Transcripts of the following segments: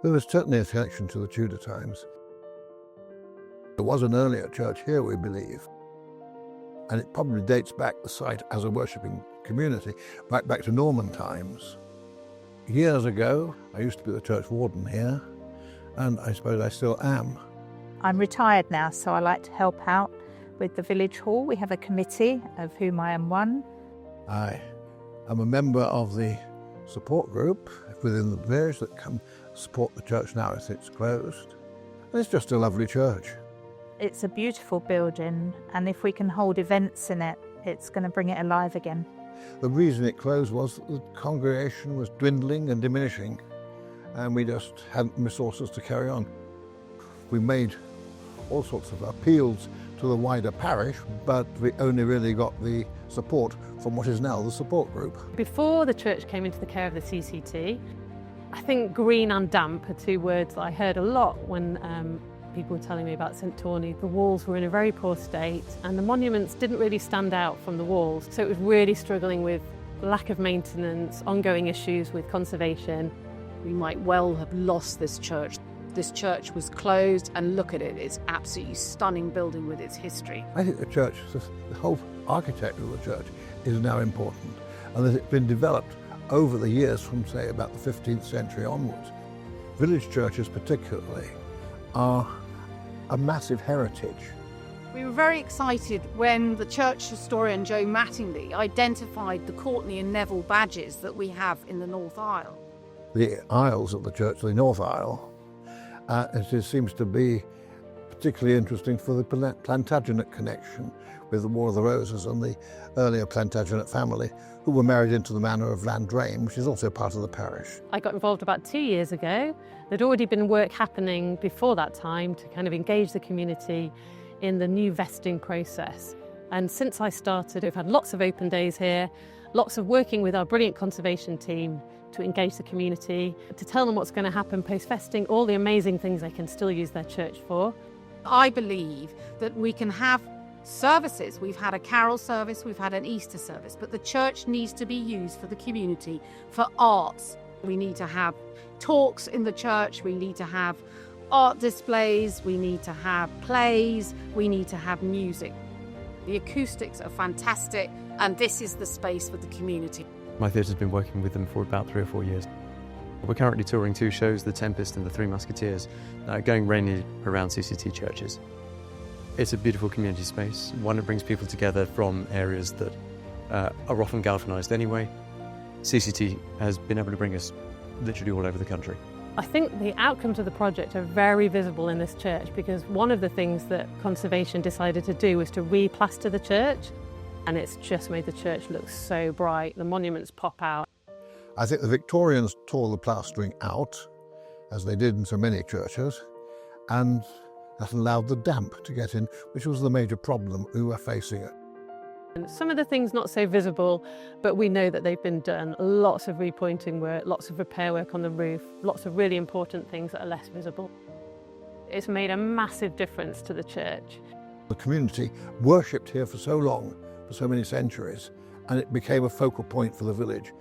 There was certainly a connection to the Tudor times. There was an earlier church here, we believe, and it probably dates back the site as a worshipping community, right back to Norman times. Years ago, I used to be the church warden here, and I suppose I still am. I'm retired now, so I like to help out with the village hall. We have a committee, of whom I am one. I am a member of the support group within the village that come support the church now as it's closed. And it's just a lovely church. It's a beautiful building, and if we can hold events in it, it's going to bring it alive again. The reason it closed was that the congregation was dwindling and diminishing, and we just hadn't resources to carry on. We made all sorts of appeals to the wider parish, but we only really got the support from what is now the support group. Before the church came into the care of the CCT, I think green and damp are two words that I heard a lot when people were telling me about St Torney. The walls were in a very poor state and the monuments didn't really stand out from the walls, so it was really struggling with lack of maintenance, ongoing issues with conservation. We might well have lost this church. This church was closed, and look at it, it's absolutely stunning building with its history. I think the church, the whole architecture of the church is now important, and that it's been developed over the years from, say, about the 15th century onwards. Village churches particularly are a massive heritage. We were very excited when the church historian Joe Mattingly identified the Courtney and Neville badges that we have in the North Aisle. The aisles of the church, the North Aisle, it seems to be particularly interesting for the Plantagenet connection with the War of the Roses and the earlier Plantagenet family, who were married into the manor of Landrain, which is also part of the parish. I got involved about 2 years ago. There'd already been work happening before that time to kind of engage the community in the new vesting process. And since I started, we've had lots of open days here, lots of working with our brilliant conservation team to engage the community, to tell them what's going to happen post-vesting, all the amazing things they can still use their church for. I believe that we can have services. We've had a carol service, we've had an Easter service, but the church needs to be used for the community, for arts. We need to have talks in the church, we need to have art displays, we need to have plays, we need to have music. The acoustics are fantastic, and this is the space for the community. My theatre's been working with them for about 3 or 4 years. We're currently touring 2 shows, The Tempest and The Three Musketeers, going mainly around CCT churches. It's a beautiful community space, one that brings people together from areas that are often galvanised anyway. CCT has been able to bring us literally all over the country. I think the outcomes of the project are very visible in this church, because one of the things that conservation decided to do was to re-plaster the church, and it's just made the church look so bright. The monuments pop out. I think the Victorians tore the plastering out, as they did in so many churches, and that allowed the damp to get in, which was the major problem we were facing. And some of the things not so visible, but we know that they've been done. Lots of repointing work, lots of repair work on the roof, lots of really important things that are less visible. It's made a massive difference to the church. The community worshipped here for so long, for so many centuries, and it became a focal point for the village.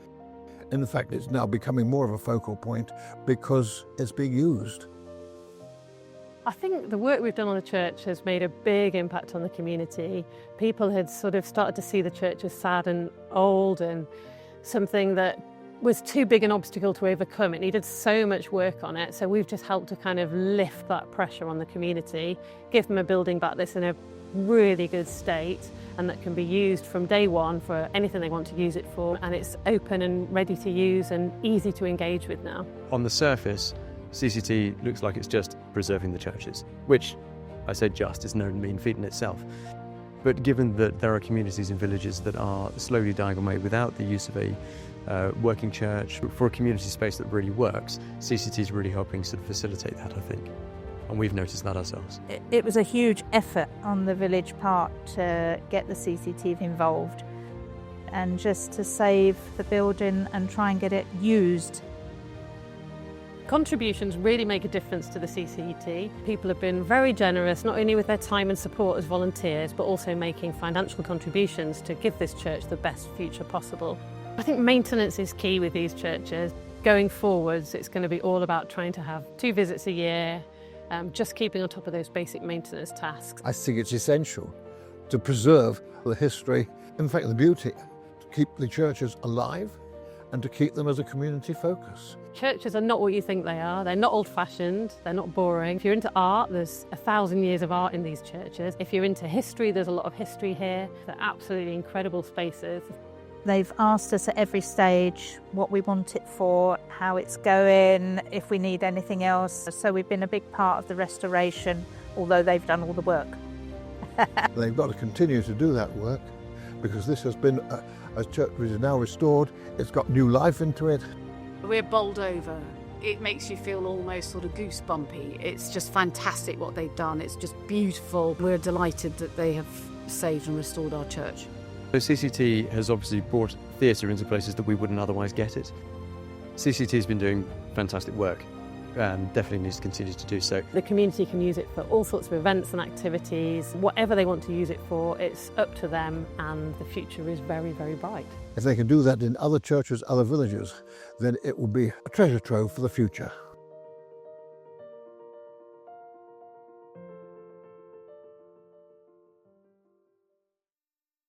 In fact, it's now becoming more of a focal point because it's being used. I think the work we've done on the church has made a big impact on the community. People had sort of started to see the church as sad and old and something that was too big an obstacle to overcome. It needed so much work on it, so we've just helped to kind of lift that pressure on the community, give them a building back that's in a really good state and that can be used from day one for anything they want to use it for, and it's open and ready to use and easy to engage with now. On the surface, CCT looks like it's just preserving the churches, which I say just is no mean feat in itself. But given that there are communities and villages that are slowly dying away without the use of a working church, for a community space that really works, CCT is really helping sort of facilitate that, I think. And we've noticed that ourselves. It was a huge effort on the village part to get the CCT involved and just to save the building and try and get it used. Contributions really make a difference to the CCT. People have been very generous, not only with their time and support as volunteers, but also making financial contributions to give this church the best future possible. I think maintenance is key with these churches. Going forwards, it's going to be all about trying to have 2 visits a year, just keeping on top of those basic maintenance tasks. I think it's essential to preserve the history, in fact the beauty, to keep the churches alive and to keep them as a community focus. Churches are not what you think they are. They're not old-fashioned, they're not boring. If you're into art, there's 1,000 years of art in these churches. If you're into history, there's a lot of history here. They're absolutely incredible spaces. They've asked us at every stage what we want it for, how it's going, if we need anything else. So we've been a big part of the restoration, although they've done all the work. They've got to continue to do that work because this has been, as church is now restored, it's got new life into it. We're bowled over. It makes you feel almost sort of goosebumpy. It's just fantastic what they've done. It's just beautiful. We're delighted that they have saved and restored our church. So CCT has obviously brought theatre into places that we wouldn't otherwise get it. CCT has been doing fantastic work. Definitely needs to continue to do so. The community can use it for all sorts of events and activities. Whatever they want to use it for, it's up to them, and the future is very, very bright. If they can do that in other churches, other villages, then it will be a treasure trove for the future.